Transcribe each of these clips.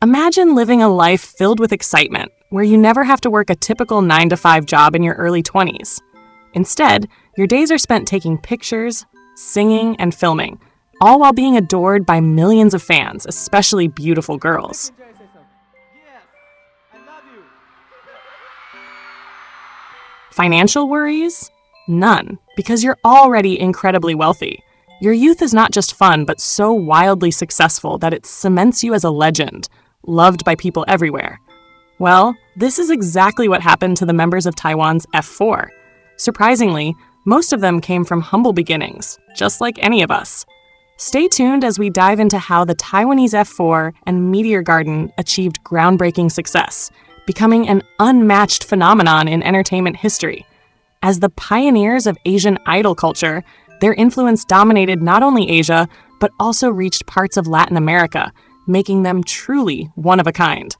Imagine living a life filled with excitement, where you never have to work a typical 9-to-5 job in your early 20s. Instead, your days are spent taking pictures, singing, and filming, all while being adored by millions of fans, especially beautiful girls. Financial worries? None, because you're already incredibly wealthy. Your youth is not just fun, but so wildly successful that it cements you as a legend, loved by people everywhere. Well, this is exactly what happened to the members of Taiwan's F4. Surprisingly, most of them came from humble beginnings, just like any of us. Stay tuned as we dive into how the Taiwanese F4 and Meteor Garden achieved groundbreaking success, becoming an unmatched phenomenon in entertainment history. As the pioneers of Asian idol culture, their influence dominated not only Asia, but also reached parts of Latin America, making them truly one of a kind.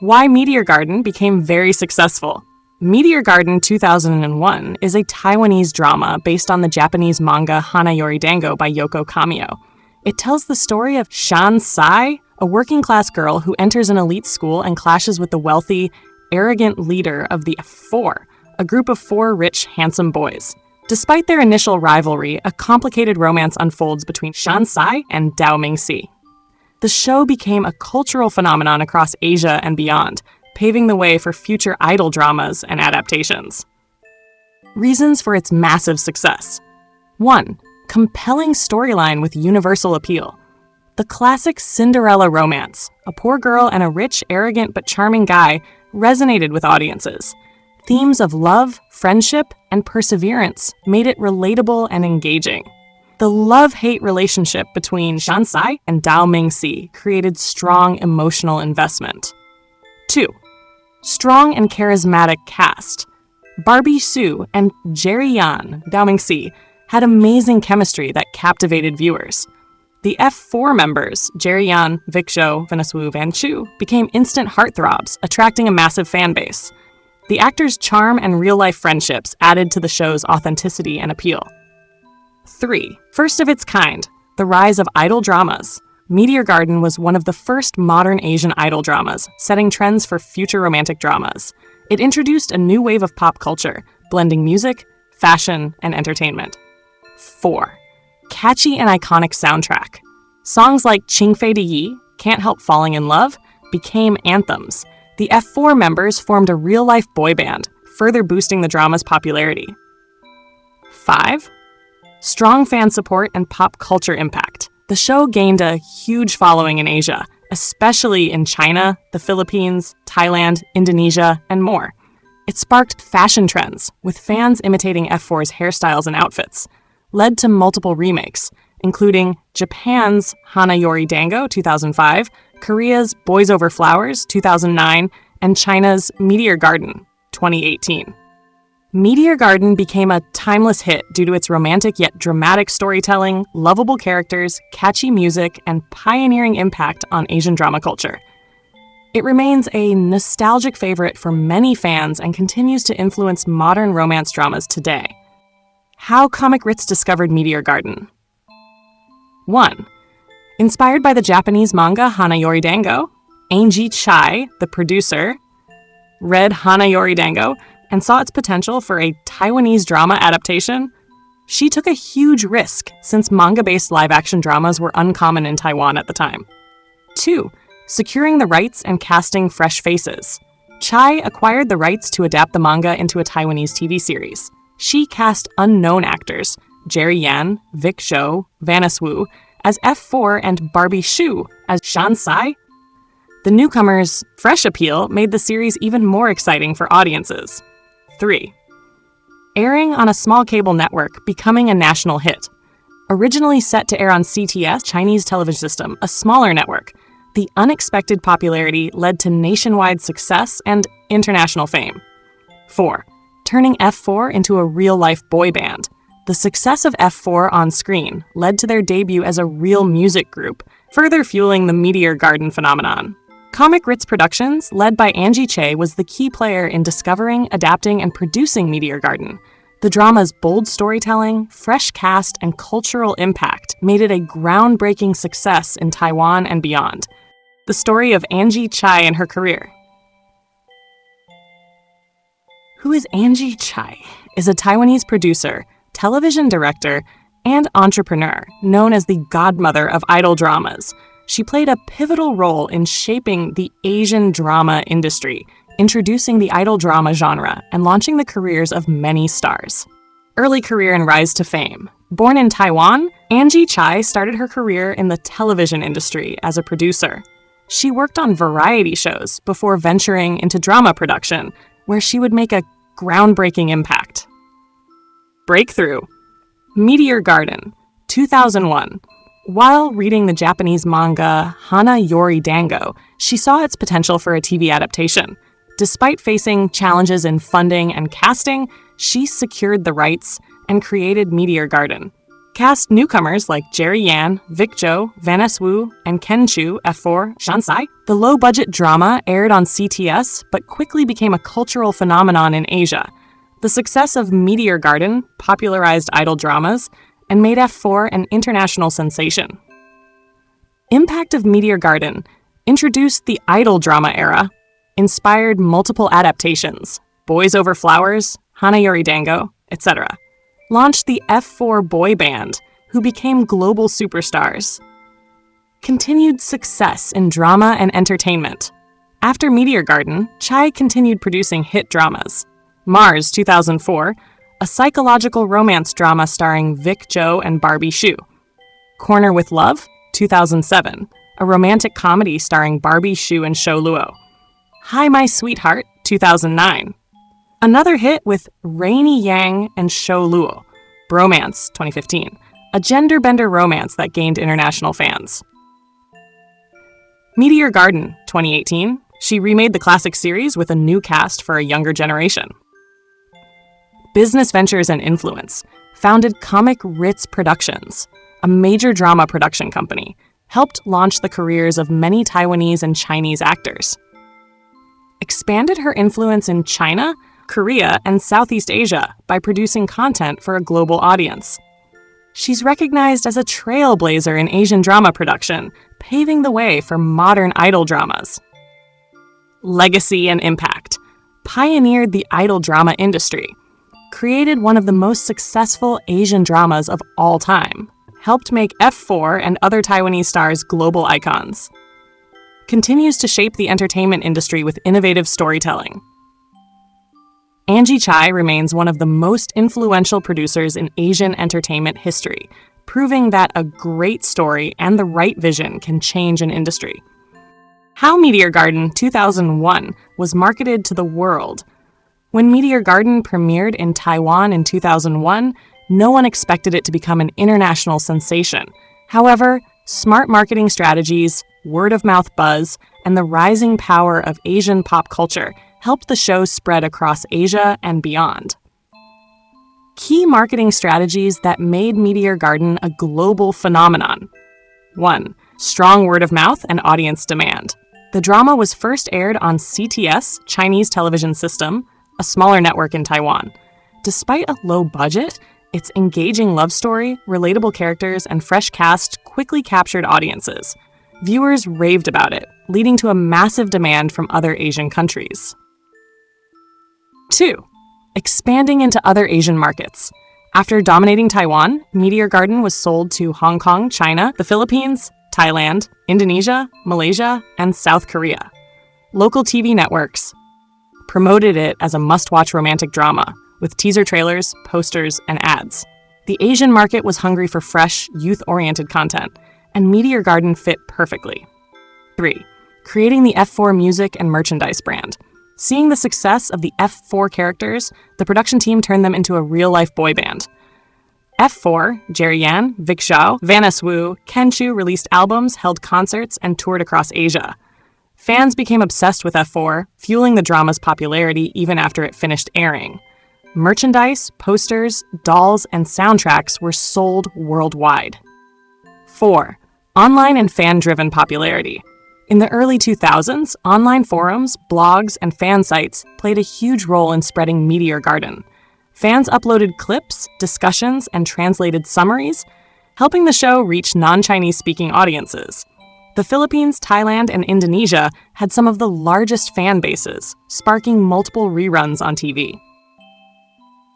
Why Meteor Garden became very successful. Meteor Garden 2001 is a Taiwanese drama based on the Japanese manga Hanayori Dango by Yoko Kamio. It tells the story of Shan Sai, a working-class girl who enters an elite school and clashes with the wealthy, arrogant leader of the F4, a group of 4 rich, handsome boys. Despite their initial rivalry, a complicated romance unfolds between Shan Sai and Dao Mingxi. The show became a cultural phenomenon across Asia and beyond, paving the way for future idol dramas and adaptations. Reasons for its massive success. 1. Compelling storyline with universal appeal. The classic Cinderella romance, a poor girl and a rich, arrogant, but charming guy, resonated with audiences. Themes of love, friendship, and perseverance made it relatable and engaging. The love-hate relationship between Shan Sai and Dao Mingxi created strong emotional investment. 2. Strong and charismatic cast. Barbie Hsu and Jerry Yan, Dao Mingxi, had amazing chemistry that captivated viewers. The F4 members, Jerry Yan, Vic Zhou, Venus Wu, Van Chu, became instant heartthrobs, attracting a massive fan base. The actors' charm and real-life friendships added to the show's authenticity and appeal. 3. First of its kind, the rise of idol dramas. Meteor Garden was one of the first modern Asian idol dramas, setting trends for future romantic dramas. It introduced a new wave of pop culture, blending music, fashion, and entertainment. 4. Catchy and iconic soundtrack. Songs like Qing Fei Di Yi, Can't Help Falling in Love, became anthems. The F4 members formed a real-life boy band, further boosting the drama's popularity. 5. Strong fan support and pop culture impact. The show gained a huge following in Asia, especially in China, the Philippines, Thailand, Indonesia, and more. It sparked fashion trends, with fans imitating F4's hairstyles and outfits, led to multiple remakes, including Japan's Hanayori Dango 2005, Korea's Boys Over Flowers 2009, and China's Meteor Garden 2018. Meteor Garden became a timeless hit due to its romantic yet dramatic storytelling, lovable characters, catchy music, and pioneering impact on Asian drama culture. It remains a nostalgic favorite for many fans and continues to influence modern romance dramas today. How Comic Ritz discovered Meteor Garden. 1. Inspired by the Japanese manga Hanayori Dango, Angie Chai, the producer, read Hanayori Dango and saw its potential for a Taiwanese drama adaptation. She took a huge risk since manga-based live-action dramas were uncommon in Taiwan at the time. 2. Securing the rights and casting fresh faces. Chai acquired the rights to adapt the manga into a Taiwanese TV series. She cast unknown actors, Jerry Yan, Vic Zhou, Venus Wu, as F4 and Barbie Hsu as Shan Sai. The newcomers' fresh appeal made the series even more exciting for audiences. 3. Airing on a small cable network, becoming a national hit. Originally set to air on CTS, Chinese television system, a smaller network, the unexpected popularity led to nationwide success and international fame. 4. Turning F4 into a real-life boy band. The success of F4 on screen led to their debut as a real music group, further fueling the Meteor Garden phenomenon. Comic Ritz Productions, led by Angie Chai, was the key player in discovering, adapting, and producing Meteor Garden. The drama's bold storytelling, fresh cast, and cultural impact made it a groundbreaking success in Taiwan and beyond. The story of Angie Chai and her career. Who is Angie Chai? Is a Taiwanese producer, television director, and entrepreneur known as the godmother of idol dramas. She played a pivotal role in shaping the Asian drama industry, introducing the idol drama genre, and launching the careers of many stars. Early career and rise to fame. Born in Taiwan, Angie Chai started her career in the television industry as a producer. She worked on variety shows before venturing into drama production, where she would make a groundbreaking impact. Breakthrough. Meteor Garden, 2001. While reading the Japanese manga Hana Yori Dango, she saw its potential for a TV adaptation. Despite facing challenges in funding and casting, she secured the rights and created Meteor Garden. Cast newcomers like Jerry Yan, Vic Zhou, Vanessa Wu, and Ken Chu, F4, Shansai. The low-budget drama aired on CTS, but quickly became a cultural phenomenon in Asia. The success of Meteor Garden popularized idol dramas and made F4 an international sensation. Impact of Meteor Garden introduced the idol drama era, inspired multiple adaptations, Boys Over Flowers, Hana Yori Dango, etc. Launched the F4 boy band, who became global superstars. Continued success in drama and entertainment. After Meteor Garden, Chai continued producing hit dramas. Mars, 2004, a psychological romance drama starring Vic Zhou and Barbie Hsu. Corner with Love, 2007, a romantic comedy starring Barbie Hsu and Shou Luo. Hi My Sweetheart, 2009. Another hit with Rainy Yang and Shou Luo, Bromance, 2015, a gender-bender romance that gained international fans. Meteor Garden, 2018, she remade the classic series with a new cast for a younger generation. Business ventures and influence. Founded Comic Ritz Productions, a major drama production company, helped launch the careers of many Taiwanese and Chinese actors. Expanded her influence in China, Korea, and Southeast Asia by producing content for a global audience. She's recognized as a trailblazer in Asian drama production, paving the way for modern idol dramas. Legacy and impact. Pioneered the idol drama industry. Created one of the most successful Asian dramas of all time. Helped make F4 and other Taiwanese stars global icons. Continues to shape the entertainment industry with innovative storytelling. Angie Chai remains one of the most influential producers in Asian entertainment history, proving that a great story and the right vision can change an industry. How Meteor Garden 2001 was marketed to the world. When Meteor Garden premiered in Taiwan in 2001, no one expected it to become an international sensation. However, smart marketing strategies, word-of-mouth buzz, and the rising power of Asian pop culture helped the show spread across Asia and beyond. Key marketing strategies that made Meteor Garden a global phenomenon. 1. Strong word of mouth and audience demand. The drama was first aired on CTS, Chinese television system, a smaller network in Taiwan. Despite a low budget, its engaging love story, relatable characters, and fresh cast quickly captured audiences. Viewers raved about it, leading to a massive demand from other Asian countries. 2. Expanding into other Asian markets. After dominating Taiwan, Meteor Garden was sold to Hong Kong, China, the Philippines, Thailand, Indonesia, Malaysia, and South Korea. Local TV networks promoted it as a must-watch romantic drama, with teaser trailers, posters, and ads. The Asian market was hungry for fresh, youth-oriented content, and Meteor Garden fit perfectly. 3. Creating the F4 music and merchandise brand. Seeing the success of the F4 characters, the production team turned them into a real-life boy band. F4, Jerry Yan, Vic Zhou, Vanessa Wu, Ken Chu released albums, held concerts, and toured across Asia. Fans became obsessed with F4, fueling the drama's popularity even after it finished airing. Merchandise, posters, dolls, and soundtracks were sold worldwide. 4. Online and fan-driven popularity. In the early 2000s, online forums, blogs, and fan sites played a huge role in spreading Meteor Garden. Fans uploaded clips, discussions, and translated summaries, helping the show reach non-Chinese speaking audiences. The Philippines, Thailand, and Indonesia had some of the largest fan bases, sparking multiple reruns on TV.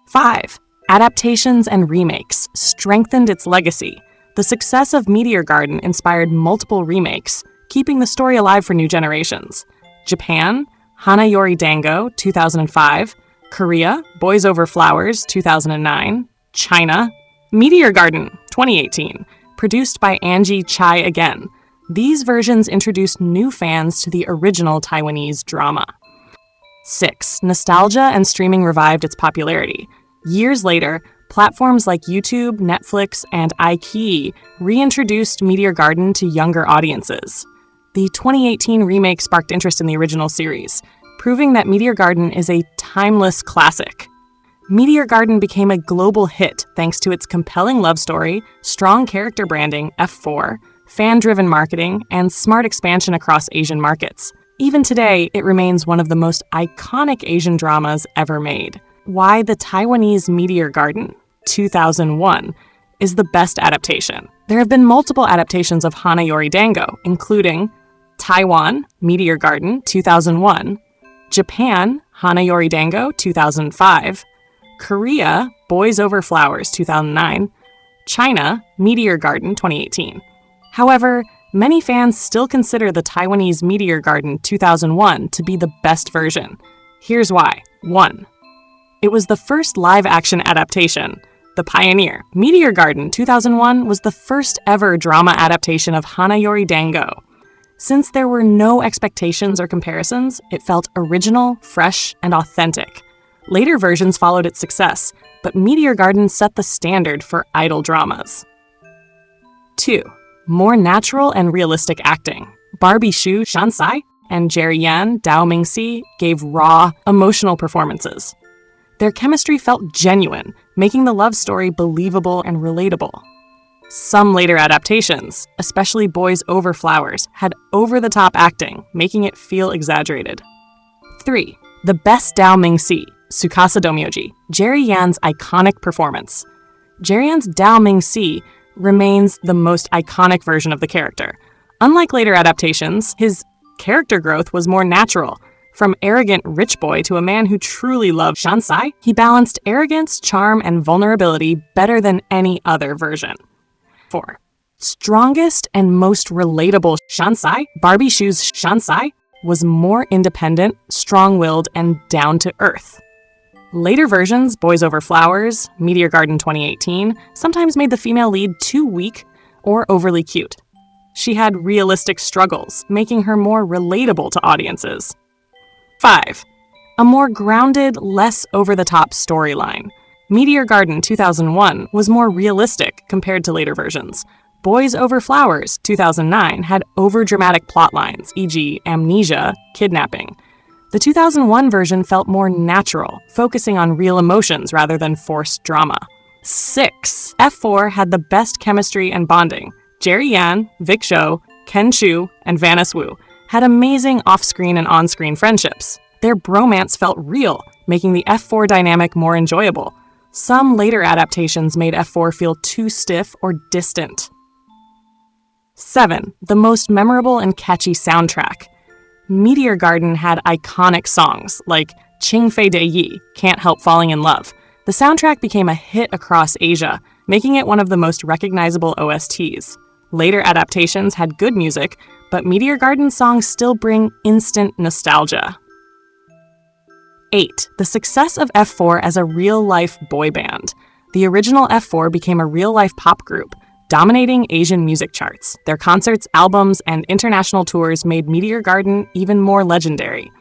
5. Adaptations and remakes strengthened its legacy. The success of Meteor Garden inspired multiple remakes, keeping the story alive for new generations. Japan, Hanayori Dango, 2005. Korea, Boys Over Flowers, 2009. China, Meteor Garden, 2018. Produced by Angie Chai again. These versions introduced new fans to the original Taiwanese drama. 6. Nostalgia and streaming revived its popularity. Years later, platforms like YouTube, Netflix, and iQIYI reintroduced Meteor Garden to younger audiences. The 2018 remake sparked interest in the original series, proving that Meteor Garden is a timeless classic. Meteor Garden became a global hit thanks to its compelling love story, strong character branding, F4, fan-driven marketing, and smart expansion across Asian markets. Even today, it remains one of the most iconic Asian dramas ever made. Why the Taiwanese Meteor Garden, 2001, is the best adaptation. There have been multiple adaptations of Hanayori Dango, including Taiwan, Meteor Garden, 2001, Japan, Hanayori Dango, 2005, Korea, Boys Over Flowers, 2009, China, Meteor Garden, 2018. However, many fans still consider the Taiwanese Meteor Garden 2001 to be the best version. Here's why. 1. It was the first live-action adaptation. The pioneer, Meteor Garden 2001 was the first ever drama adaptation of Hanayori Dango. Since there were no expectations or comparisons, it felt original, fresh, and authentic. Later versions followed its success, but Meteor Garden set the standard for idol dramas. 2. More natural and realistic acting. Barbie Hsu Shansai and Jerry Yan Dao Mingxi gave raw, emotional performances. Their chemistry felt genuine, making the love story believable and relatable. Some later adaptations, especially Boys Over Flowers, had over-the-top acting, making it feel exaggerated. 3. The best Dao Mingxi, Tsukasa Domyoji, Jerry Yan's iconic performance. Jerry Yan's Dao Mingxi remains the most iconic version of the character. Unlike later adaptations, his character growth was more natural. From arrogant rich boy to a man who truly loved Shansai, he balanced arrogance, charm, and vulnerability better than any other version. 4. Strongest and most relatable Shansai, Barbie Hsu's Shansai, was more independent, strong-willed, and down-to-earth. Later versions, Boys Over Flowers, Meteor Garden 2018, sometimes made the female lead too weak or overly cute. She had realistic struggles, making her more relatable to audiences. 5. A more grounded, less over-the-top storyline. Meteor Garden 2001 was more realistic compared to later versions. Boys Over Flowers 2009 had over-dramatic plotlines, e.g. amnesia, kidnapping. The 2001 version felt more natural, focusing on real emotions rather than forced drama. 6. F4 had the best chemistry and bonding. Jerry Yan, Vic Zhou, Ken Chu, and Vanis Wu had amazing off-screen and on-screen friendships. Their bromance felt real, making the F4 dynamic more enjoyable. Some later adaptations made F4 feel too stiff or distant. 7. The most memorable and catchy soundtrack. Meteor Garden had iconic songs like Qing Fei De Yi, Can't Help Falling in Love. The soundtrack became a hit across Asia, making it one of the most recognizable OSTs. Later adaptations had good music, but Meteor Garden songs still bring instant nostalgia. 8. The success of F4 as a real-life boy band. The original F4 became a real-life pop group, dominating Asian music charts. Their concerts, albums, and international tours made Meteor Garden even more legendary.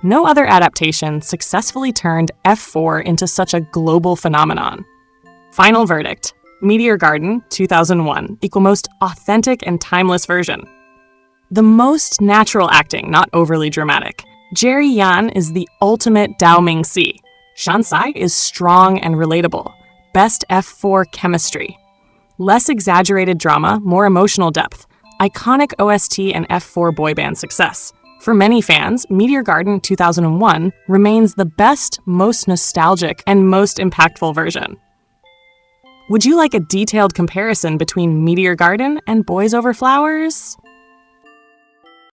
No other adaptation successfully turned F4 into such a global phenomenon. Final verdict. Meteor Garden 2001 equal most authentic and timeless version. The most natural acting, not overly dramatic. Jerry Yan is the ultimate Dao Mingxi. Shansai is strong and relatable. Best F4 chemistry. Less exaggerated drama, more emotional depth. Iconic OST and F4 boy band success. For many fans, Meteor Garden 2001 remains the best, most nostalgic, and most impactful version. Would you like a detailed comparison between Meteor Garden and Boys Over Flowers?